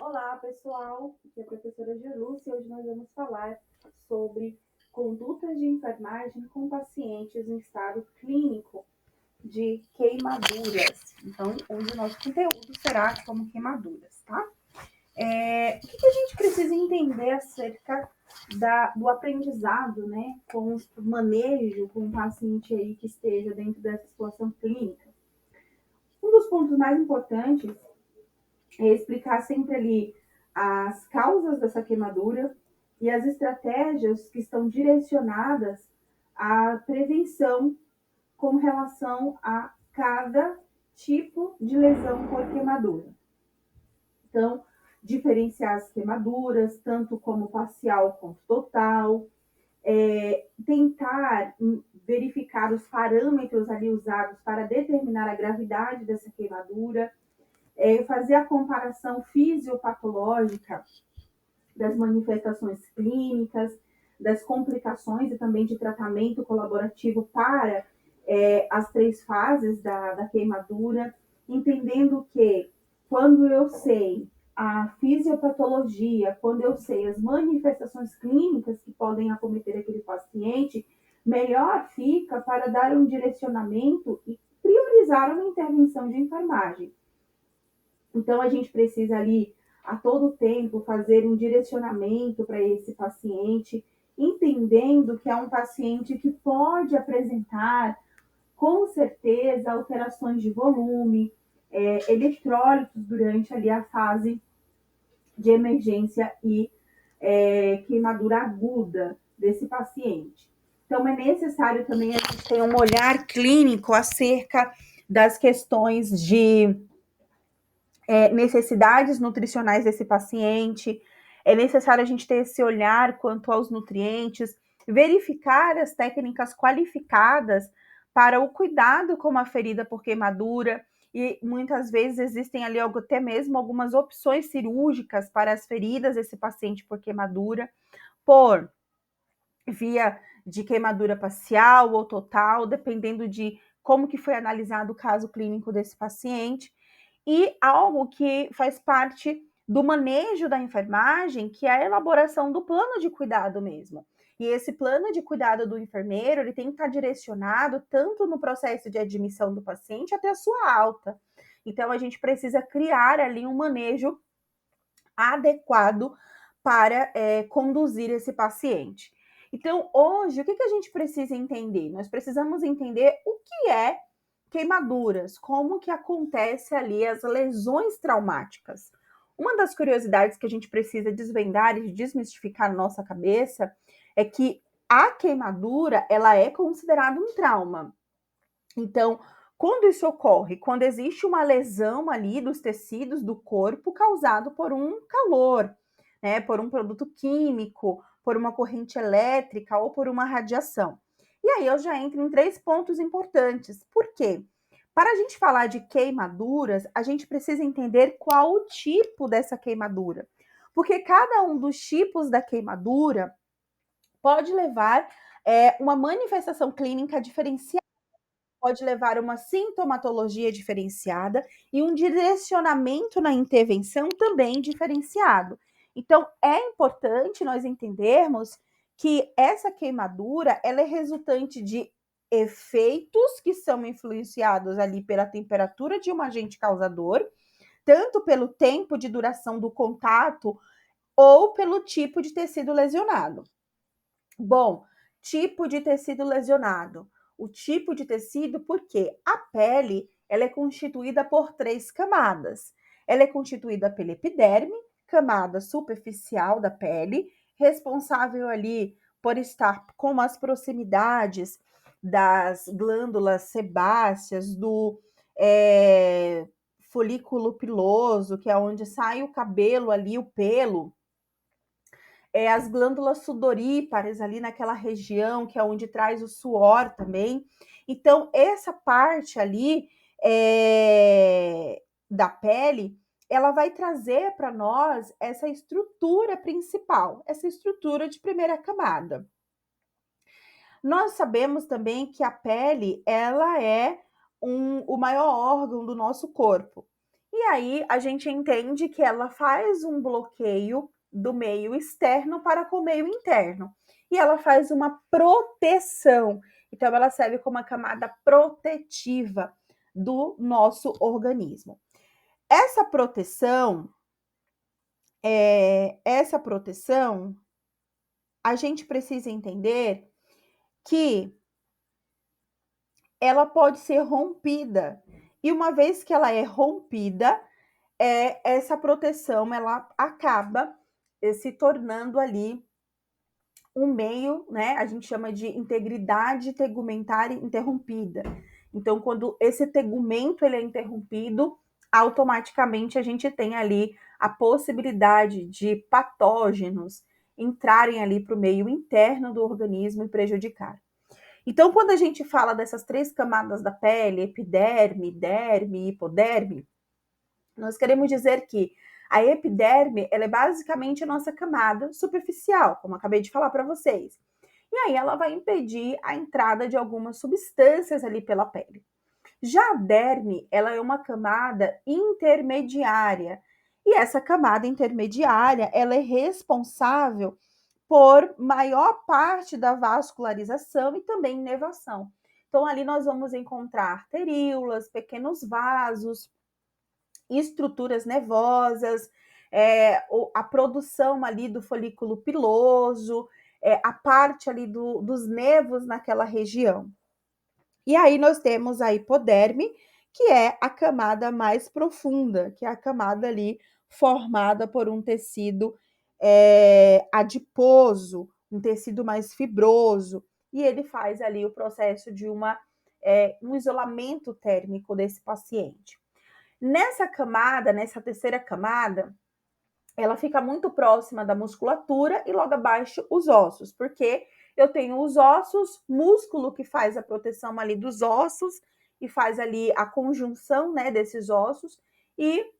Olá, pessoal. Aqui é a professora Gelúcia e hoje nós vamos falar sobre condutas de enfermagem com pacientes em estado clínico de queimaduras. Então, hoje o nosso conteúdo será como queimaduras, tá? O que a gente precisa entender acerca do aprendizado, né, com o manejo com o paciente aí que esteja dentro dessa situação clínica? Um dos pontos mais importantes é explicar sempre ali as causas dessa queimadura e as estratégias que estão direcionadas à prevenção com relação a cada tipo de lesão por queimadura. Então, diferenciar as queimaduras, tanto como parcial quanto total, tentar verificar os parâmetros ali usados para determinar a gravidade dessa queimadura, fazer a comparação fisiopatológica das manifestações clínicas, das complicações e também de tratamento colaborativo para as três fases da queimadura, entendendo que quando eu sei a fisiopatologia, quando eu sei as manifestações clínicas que podem acometer aquele paciente, melhor fica para dar um direcionamento e priorizar uma intervenção de enfermagem. Então, a gente precisa ali, a todo tempo, fazer um direcionamento para esse paciente, entendendo que é um paciente que pode apresentar, com certeza, alterações de volume, eletrólitos durante ali a fase de emergência e queimadura aguda desse paciente. Então, é necessário também a gente ter um olhar clínico acerca das questões de necessidades nutricionais desse paciente, é necessário a gente ter esse olhar quanto aos nutrientes, verificar as técnicas qualificadas para o cuidado com a ferida por queimadura, e muitas vezes existem ali até mesmo algumas opções cirúrgicas para as feridas desse paciente por queimadura, por via de queimadura parcial ou total, dependendo de como que foi analisado o caso clínico desse paciente, e algo que faz parte do manejo da enfermagem, que é a elaboração do plano de cuidado mesmo. E esse plano de cuidado do enfermeiro, ele tem que estar direcionado tanto no processo de admissão do paciente até a sua alta. Então, a gente precisa criar ali um manejo adequado para conduzir esse paciente. Então, hoje, o que a gente precisa entender? Nós precisamos entender o que é queimaduras, como que acontece ali as lesões traumáticas. Uma das curiosidades que a gente precisa desvendar e desmistificar na nossa cabeça é que a queimadura, ela é considerada um trauma. Então, quando isso ocorre? Quando existe uma lesão ali dos tecidos do corpo causado por um calor, né, por um produto químico, por uma corrente elétrica ou por uma radiação. E aí eu já entro em três pontos importantes. Por quê? Para a gente falar de queimaduras, a gente precisa entender qual o tipo dessa queimadura. Porque cada um dos tipos da queimadura pode levar uma manifestação clínica diferenciada, pode levar a uma sintomatologia diferenciada e um direcionamento na intervenção também diferenciado. Então, é importante nós entendermos que essa queimadura, ela é resultante de efeitos que são influenciados ali pela temperatura de um agente causador, tanto pelo tempo de duração do contato ou pelo tipo de tecido lesionado. Bom, tipo de tecido lesionado. O tipo de tecido, porque a pele, ela é constituída por três camadas. Ela é constituída pela epiderme, camada superficial da pele, responsável ali por estar com as proximidades das glândulas sebáceas, do folículo piloso, que é onde sai o cabelo ali, o pelo, as glândulas sudoríparas ali naquela região, que é onde traz o suor também. Então, essa parte ali da pele, ela vai trazer para nós essa estrutura principal, essa estrutura de primeira camada. Nós sabemos também que a pele, ela é o maior órgão do nosso corpo. E aí a gente entende que ela faz um bloqueio do meio externo para com o meio interno. E ela faz uma proteção. Então, ela serve como uma camada protetiva do nosso organismo. Essa proteção, a gente precisa entender que ela pode ser rompida. E uma vez que ela é rompida, essa proteção ela acaba se tornando ali um meio, né? A gente chama de integridade tegumentar interrompida. Então, quando esse tegumento ele é interrompido, automaticamente a gente tem ali a possibilidade de patógenos entrarem ali para o meio interno do organismo e prejudicar. Então, quando a gente fala dessas três camadas da pele, epiderme, derme e hipoderme, nós queremos dizer que a epiderme ela é basicamente a nossa camada superficial, como acabei de falar para vocês. E aí ela vai impedir a entrada de algumas substâncias ali pela pele. Já a derme, ela é uma camada intermediária. E essa camada intermediária, ela é responsável por maior parte da vascularização e também inervação. Então ali nós vamos encontrar arteríolas, pequenos vasos, estruturas nervosas, a produção ali do folículo piloso, a parte ali dos nervos naquela região. E aí nós temos a hipoderme, que é a camada mais profunda, que é a camada ali formada por um tecido adiposo, um tecido mais fibroso, e ele faz ali o processo de um isolamento térmico desse paciente. Nessa camada, nessa terceira camada, ela fica muito próxima da musculatura e logo abaixo os ossos, porque eu tenho os ossos, músculo que faz a proteção ali dos ossos e faz ali a conjunção, né, desses ossos e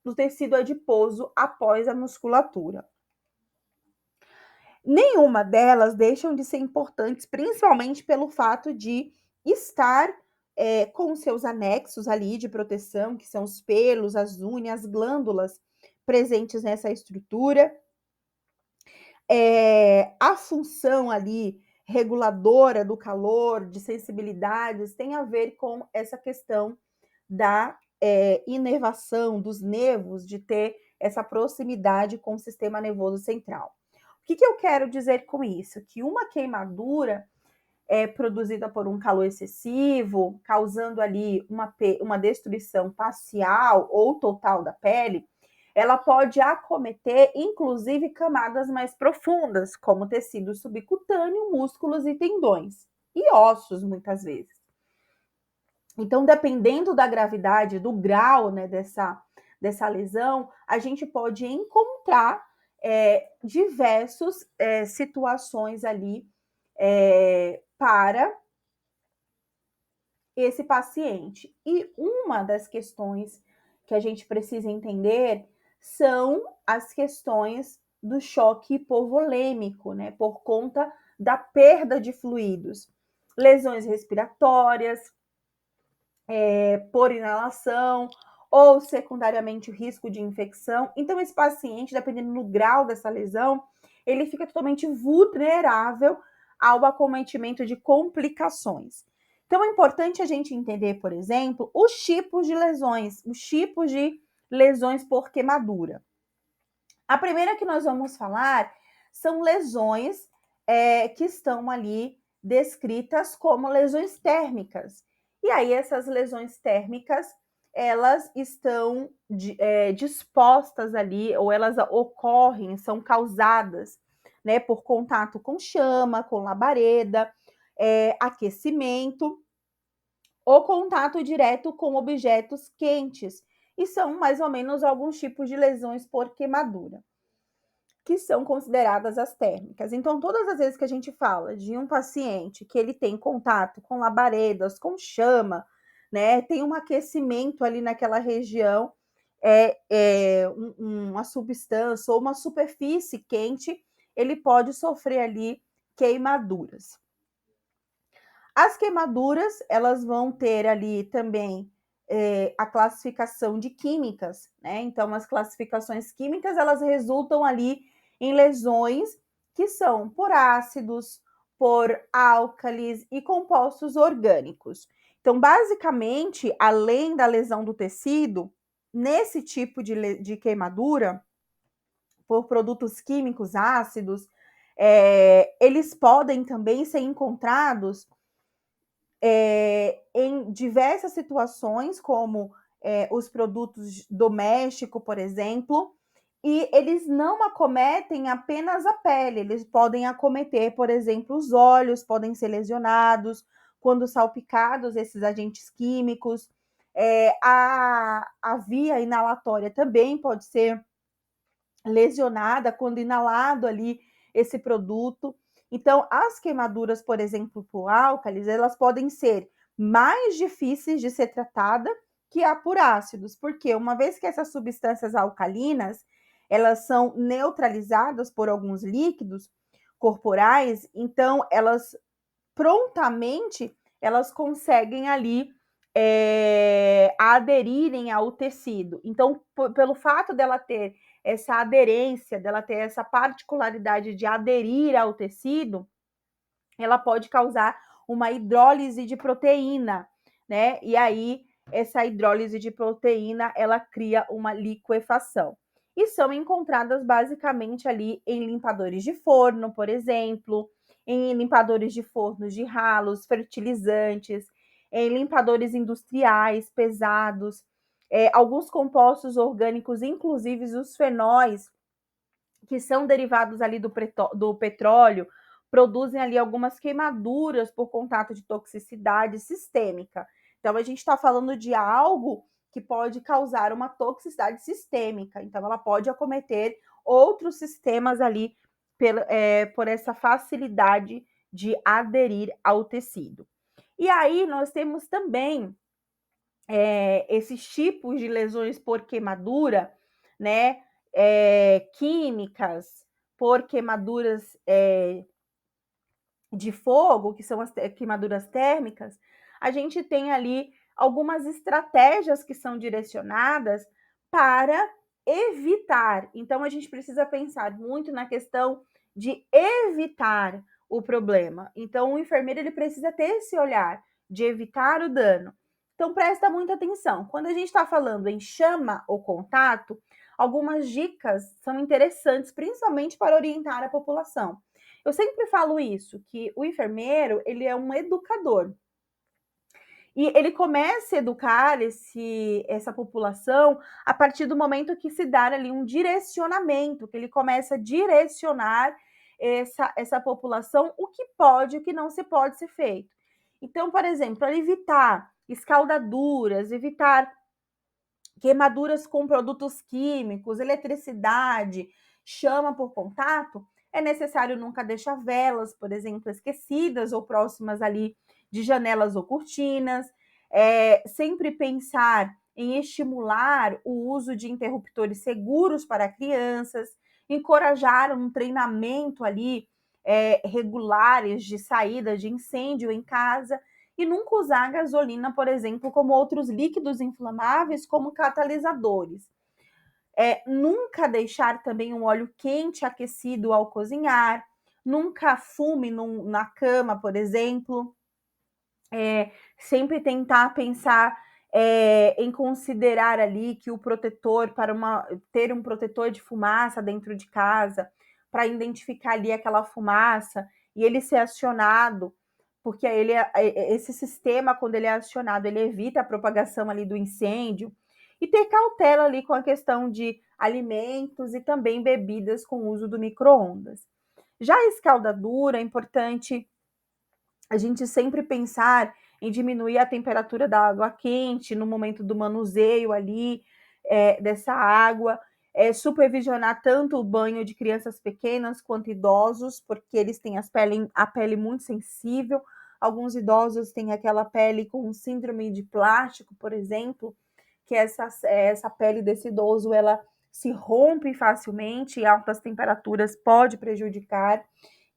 do tecido adiposo após a musculatura. Nenhuma delas deixam de ser importantes, principalmente pelo fato de estar com seus anexos ali de proteção, que são os pelos, as unhas, as glândulas presentes nessa estrutura. A função ali reguladora do calor, de sensibilidades, tem a ver com essa questão da inervação dos nervos, de ter essa proximidade com o sistema nervoso central. O que eu quero dizer com isso? Que uma queimadura produzida por um calor excessivo, causando ali uma destruição parcial ou total da pele, ela pode acometer, inclusive, camadas mais profundas, como tecido subcutâneo, músculos e tendões, e ossos, muitas vezes. Então, dependendo da gravidade, do grau, né, dessa lesão, a gente pode encontrar diversas situações ali para esse paciente. E uma das questões que a gente precisa entender são as questões do choque hipovolêmico, né, por conta da perda de fluidos, lesões respiratórias, por inalação, ou secundariamente o risco de infecção. Então, esse paciente, dependendo do grau dessa lesão, ele fica totalmente vulnerável ao acometimento de complicações. Então, é importante a gente entender, por exemplo, os tipos de lesões por queimadura. A primeira que nós vamos falar são lesões que estão ali descritas como lesões térmicas. E aí, essas lesões térmicas, elas estão dispostas ali, ou elas ocorrem, são causadas, né, por contato com chama, com labareda, aquecimento, ou contato direto com objetos quentes. E são mais ou menos alguns tipos de lesões por queimadura, que são consideradas as térmicas. Então, todas as vezes que a gente fala de um paciente que ele tem contato com labaredas, com chama, né, tem um aquecimento ali naquela região, uma substância ou uma superfície quente, ele pode sofrer ali queimaduras. As queimaduras, elas vão ter ali também a classificação de químicas, né? Então, as classificações químicas, elas resultam ali em lesões que são por ácidos, por álcalis e compostos orgânicos. Então, basicamente, além da lesão do tecido, nesse tipo de queimadura, por produtos químicos ácidos, eles podem também ser encontrados em diversas situações, como os produtos domésticos, por exemplo, e eles não acometem apenas a pele, eles podem acometer, por exemplo, os olhos podem ser lesionados quando salpicados esses agentes químicos, a via inalatória também pode ser lesionada quando inalado ali esse produto. Então, as queimaduras, por exemplo, por álcalis, elas podem ser mais difíceis de ser tratada que a por ácidos, porque uma vez que essas substâncias alcalinas, elas são neutralizadas por alguns líquidos corporais, então elas prontamente elas conseguem ali aderirem ao tecido. Então, pelo fato dela ter essa aderência, dela ter essa particularidade de aderir ao tecido, ela pode causar uma hidrólise de proteína, né? E aí, essa hidrólise de proteína, ela cria uma liquefação. E são encontradas basicamente ali em limpadores de forno, por exemplo, em limpadores de fornos de ralos, fertilizantes, em limpadores industriais pesados, alguns compostos orgânicos, inclusive os fenóis, que são derivados ali do petróleo, produzem ali algumas queimaduras por contato de toxicidade sistêmica. Então, a gente está falando de algo que pode causar uma toxicidade sistêmica. Então, ela pode acometer outros sistemas ali por essa facilidade de aderir ao tecido. E aí, nós temos também esses tipos de lesões por queimadura, né? Químicas, por queimaduras de fogo, que são as queimaduras térmicas, a gente tem ali algumas estratégias que são direcionadas para evitar. Então, a gente precisa pensar muito na questão de evitar o problema. Então, o enfermeiro ele precisa ter esse olhar de evitar o dano. Então, presta muita atenção. Quando a gente está falando em chama ou contato, algumas dicas são interessantes, principalmente para orientar a população. Eu sempre falo isso, que o enfermeiro, ele é um educador. E ele começa a educar essa população a partir do momento que se dá ali um direcionamento, que ele começa a direcionar essa população o que pode e o que não se pode ser feito. Então, por exemplo, para evitar escaldaduras, evitar queimaduras com produtos químicos, eletricidade, chama por contato, é necessário nunca deixar velas, por exemplo, esquecidas ou próximas ali de janelas ou cortinas. Sempre pensar em estimular o uso de interruptores seguros para crianças, encorajar um treinamento ali regulares de saída de incêndio em casa e nunca usar gasolina, por exemplo, como outros líquidos inflamáveis, como catalisadores. Nunca deixar também um óleo quente aquecido ao cozinhar, nunca fume na cama, por exemplo. Sempre tentar pensar em considerar ali que o protetor, ter um protetor de fumaça dentro de casa, para identificar ali aquela fumaça e ele ser acionado, porque esse sistema, quando ele é acionado, ele evita a propagação ali do incêndio, e ter cautela ali com a questão de alimentos e também bebidas com uso do micro-ondas. Já a escaldadura, é importante a gente sempre pensar em diminuir a temperatura da água quente no momento do manuseio ali dessa água, supervisionar tanto o banho de crianças pequenas quanto idosos, porque eles têm a pele muito sensível. Alguns idosos têm aquela pele com síndrome de plástico, por exemplo, que essa pele desse idoso ela se rompe facilmente e altas temperaturas pode prejudicar.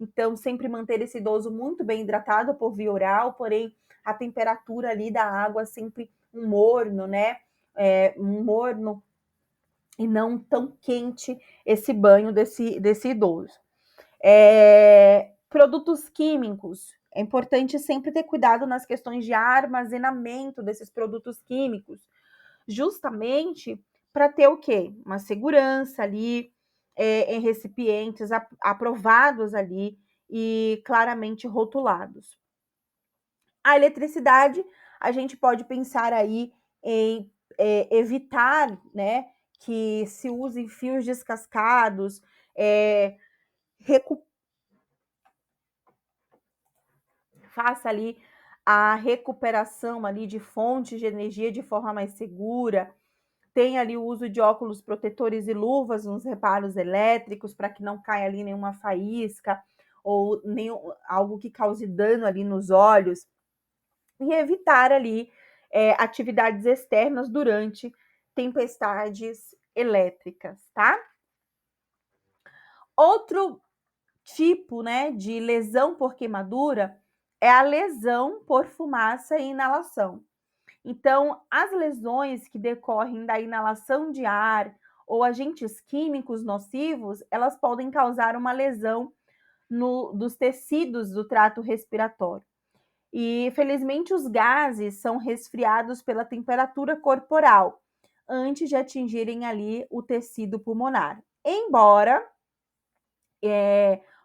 Então, sempre manter esse idoso muito bem hidratado por via oral, porém, a temperatura ali da água sempre um morno, né? Um morno e não tão quente esse banho desse idoso. Produtos químicos. É importante sempre ter cuidado nas questões de armazenamento desses produtos químicos, justamente para ter o quê? Uma segurança ali em recipientes aprovados ali e claramente rotulados. A eletricidade, a gente pode pensar aí em evitar, né, que se usem fios descascados, faça ali a recuperação ali de fontes de energia de forma mais segura, tem ali o uso de óculos protetores e luvas nos reparos elétricos para que não caia ali nenhuma faísca ou algo que cause dano ali nos olhos e evitar ali atividades externas durante tempestades elétricas, tá? Outro tipo, né, de lesão por queimadura é a lesão por fumaça e inalação. Então, as lesões que decorrem da inalação de ar ou agentes químicos nocivos, elas podem causar uma lesão dos tecidos do trato respiratório. E, felizmente, os gases são resfriados pela temperatura corporal antes de atingirem ali o tecido pulmonar. Embora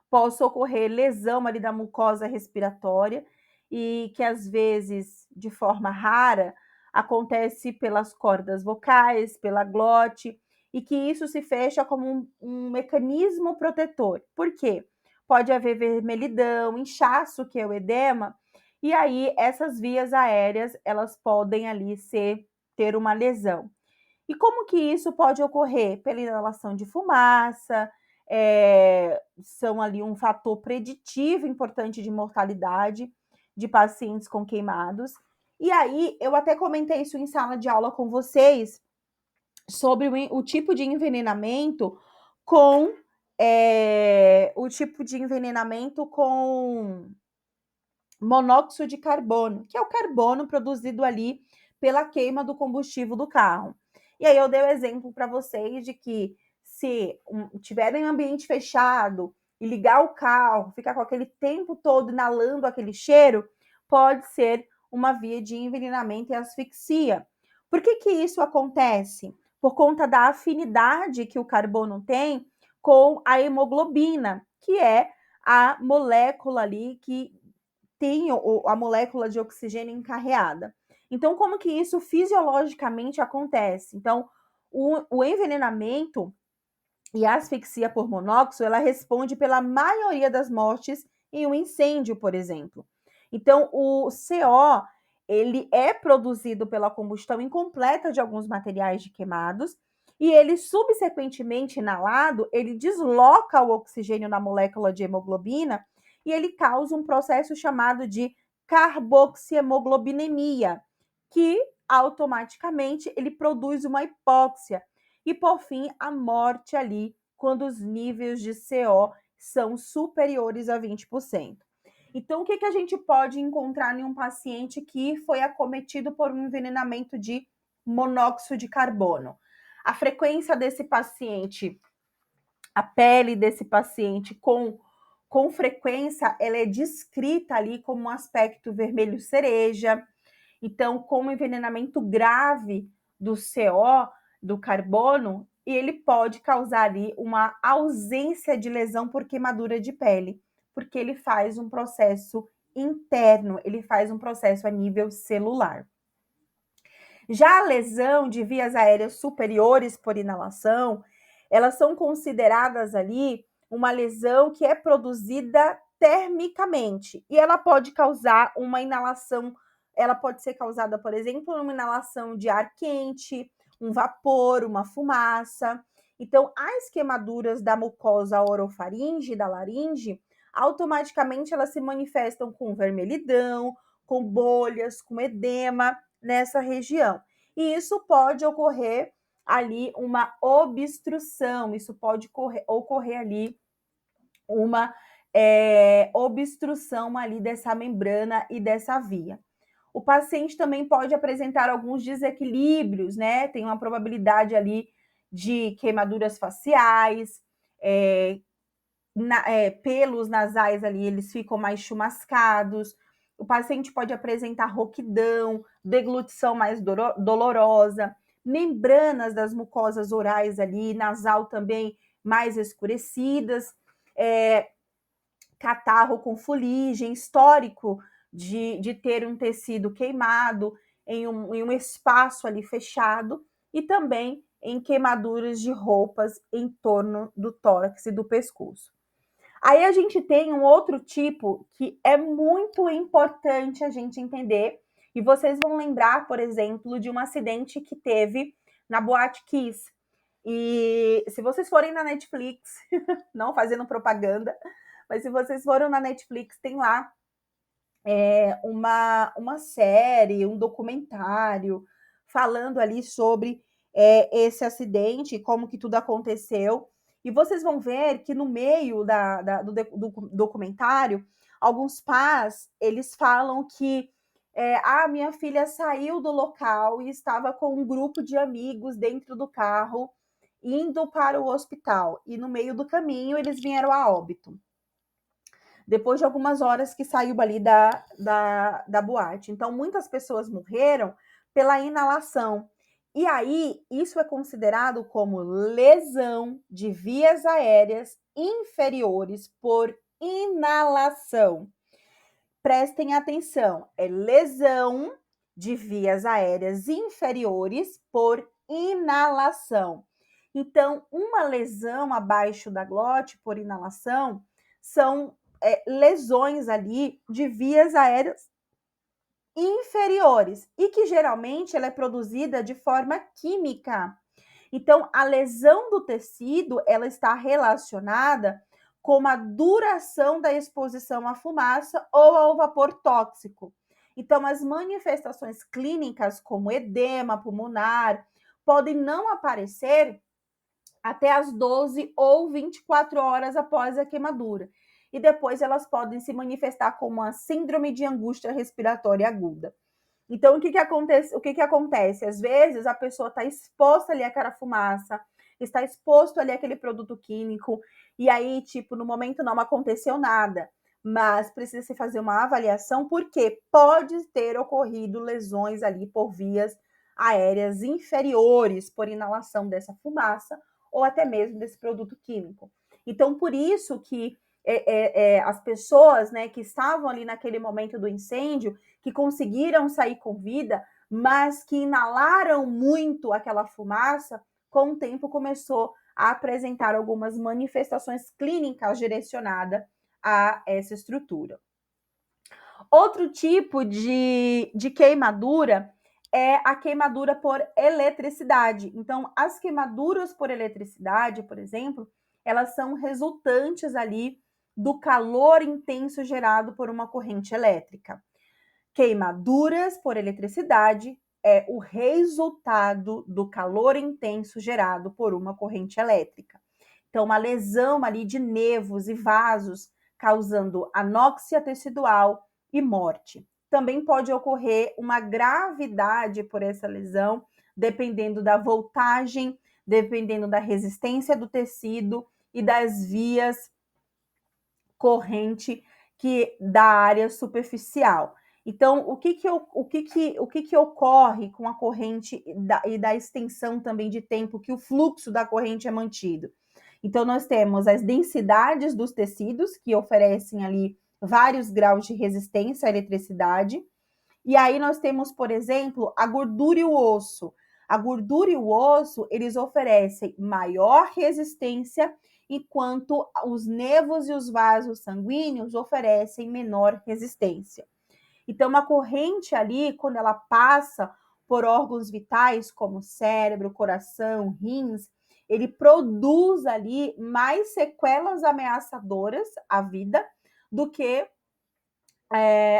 possa ocorrer lesão ali da mucosa respiratória e que às vezes, de forma rara, acontece pelas cordas vocais, pela glote, e que isso se fecha como um mecanismo protetor. Por quê? Pode haver vermelhidão, inchaço, que é o edema, e aí essas vias aéreas, elas podem ali ter uma lesão. E como que isso pode ocorrer? Pela inalação de fumaça, são ali um fator preditivo importante de mortalidade de pacientes com queimados. E aí, eu até comentei isso em sala de aula com vocês, sobre o tipo de envenenamento com monóxido de carbono, que é o carbono produzido ali pela queima do combustível do carro. E aí eu dei o exemplo para vocês de que se tiver em ambiente fechado e ligar o carro, ficar com aquele tempo todo inalando aquele cheiro, pode ser uma via de envenenamento e asfixia. Por que isso acontece? Por conta da afinidade que o carbono tem com a hemoglobina, que é a molécula ali que tem a molécula de oxigênio encarreada. Então, como que isso fisiologicamente acontece? Então, o envenenamento e a asfixia por monóxido, ela responde pela maioria das mortes em um incêndio, por exemplo. Então, o CO, ele é produzido pela combustão incompleta de alguns materiais queimados e ele, subsequentemente inalado, ele desloca o oxigênio na molécula de hemoglobina e ele causa um processo chamado de carboxiemoglobinemia, que automaticamente ele produz uma hipóxia e, por fim, a morte ali quando os níveis de CO são superiores a 20%. Então, o que a gente pode encontrar em um paciente que foi acometido por um envenenamento de monóxido de carbono? A frequência desse paciente, a pele desse paciente com frequência, ela é descrita ali como um aspecto vermelho cereja. Então, como envenenamento grave do CO, do carbono, ele pode causar ali uma ausência de lesão por queimadura de pele, porque ele faz um processo interno, ele faz um processo a nível celular. Já a lesão de vias aéreas superiores por inalação, elas são consideradas ali uma lesão que é produzida termicamente e ela pode causar uma inalação, ela pode ser causada, por exemplo, uma inalação de ar quente, um vapor, uma fumaça. Então, as queimaduras da mucosa orofaringe e da laringe, automaticamente elas se manifestam com vermelhidão, com bolhas, com edema nessa região. E isso pode ocorrer ali uma obstrução, isso pode ocorrer ali uma obstrução ali dessa membrana e dessa via. O paciente também pode apresentar alguns desequilíbrios, né? Tem uma probabilidade ali de queimaduras faciais, pelos nasais ali, eles ficam mais chumascados. O paciente pode apresentar rouquidão, deglutição mais dolorosa, membranas das mucosas orais ali, nasal também mais escurecidas, catarro com fuligem, histórico de ter um tecido queimado em um espaço ali fechado, e também em queimaduras de roupas em torno do tórax e do pescoço. Aí a gente tem um outro tipo que é muito importante a gente entender, e vocês vão lembrar, por exemplo, de um acidente que teve na Boate Kiss. E se vocês forem na Netflix, não fazendo propaganda, mas se vocês foram na Netflix, tem lá uma série, um documentário falando ali sobre esse acidente, como que tudo aconteceu. E vocês vão ver que no meio do documentário, alguns pais, eles falam que minha filha saiu do local e estava com um grupo de amigos dentro do carro, indo para o hospital. E no meio do caminho, eles vieram a óbito. Depois de algumas horas que saiu ali da boate. Então, muitas pessoas morreram pela inalação. E aí, isso é considerado como lesão de vias aéreas inferiores por inalação. Prestem atenção, é lesão de vias aéreas inferiores por inalação. Então, uma lesão abaixo da glote por inalação são lesões ali de vias aéreas inferiores e que geralmente ela é produzida de forma química. Então, a lesão do tecido, ela está relacionada com a duração da exposição à fumaça ou ao vapor tóxico. Então, as manifestações clínicas, como edema pulmonar, podem não aparecer até as 12 ou 24 horas após a queimadura. E depois elas podem se manifestar como uma síndrome de angústia respiratória aguda. Então, o que acontece? Às vezes, a pessoa está exposta ali àquela fumaça, está exposto ali àquele produto químico, e aí, no momento não aconteceu nada, mas precisa se fazer uma avaliação, porque pode ter ocorrido lesões ali por vias aéreas inferiores, por inalação dessa fumaça, ou até mesmo desse produto químico. Então, por isso que as pessoas, né, que estavam ali naquele momento do incêndio, que conseguiram sair com vida, mas que inalaram muito aquela fumaça, com o tempo começou a apresentar algumas manifestações clínicas direcionadas a essa estrutura. Outro tipo de queimadura é a queimadura por eletricidade. Então, as queimaduras por eletricidade, por exemplo, elas são resultantes ali do calor intenso gerado por uma corrente elétrica. Queimaduras por eletricidade é o resultado do calor intenso gerado por uma corrente elétrica. Então, uma lesão ali de nervos e vasos, causando anóxia tecidual e morte. Também pode ocorrer uma gravidade por essa lesão, dependendo da voltagem, dependendo da resistência do tecido e das vias corrente da área superficial. Então, o que ocorre com a corrente e da extensão também de tempo que o fluxo da corrente é mantido? Então, nós temos as densidades dos tecidos, que oferecem ali vários graus de resistência à eletricidade. E aí nós temos, por exemplo, a gordura e o osso. A gordura e o osso, eles oferecem maior resistência, enquanto os nervos e os vasos sanguíneos oferecem menor resistência. Então, uma corrente ali, quando ela passa por órgãos vitais, como cérebro, coração, rins, ele produz ali mais sequelas ameaçadoras à vida do que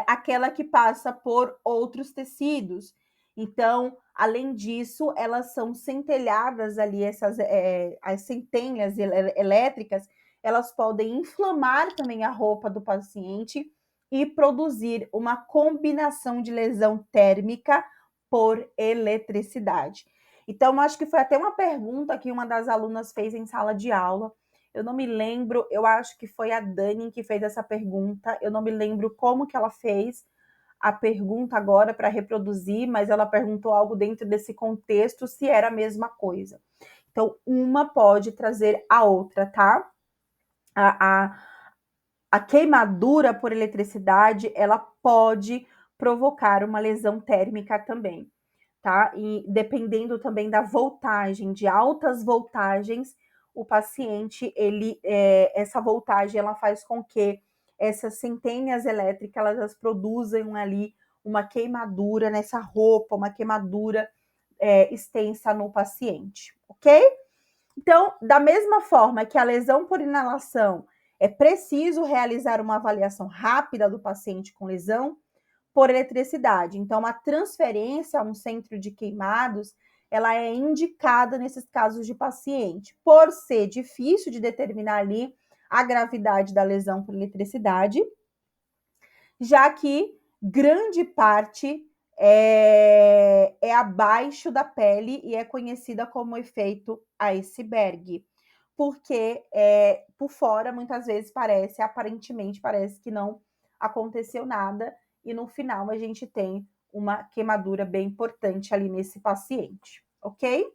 aquela que passa por outros tecidos. Então, além disso, elas são centelhadas ali, as centelhas elétricas, elas podem inflamar também a roupa do paciente, e produzir uma combinação de lesão térmica por eletricidade. Então, acho que foi até uma pergunta que uma das alunas fez em sala de aula. Eu não me lembro, eu acho que foi a Dani que fez essa pergunta. Eu não me lembro como que ela fez a pergunta agora para reproduzir, mas ela perguntou algo dentro desse contexto, se era a mesma coisa. Então, uma pode trazer a outra, tá? A queimadura por eletricidade, ela pode provocar uma lesão térmica também, tá? E dependendo também da voltagem, de altas voltagens, o paciente, essa voltagem, ela faz com que essas centelhas elétricas, elas produzam ali uma queimadura nessa roupa, uma queimadura extensa no paciente, ok? Então, da mesma forma que a lesão por inalação é preciso realizar uma avaliação rápida do paciente com lesão por eletricidade. Então, a transferência a um centro de queimados, ela é indicada nesses casos de paciente, por ser difícil de determinar ali a gravidade da lesão por eletricidade, já que grande parte é abaixo da pele e é conhecida como efeito iceberg, porque por fora muitas vezes aparentemente parece que não aconteceu nada e no final a gente tem uma queimadura bem importante ali nesse paciente, ok?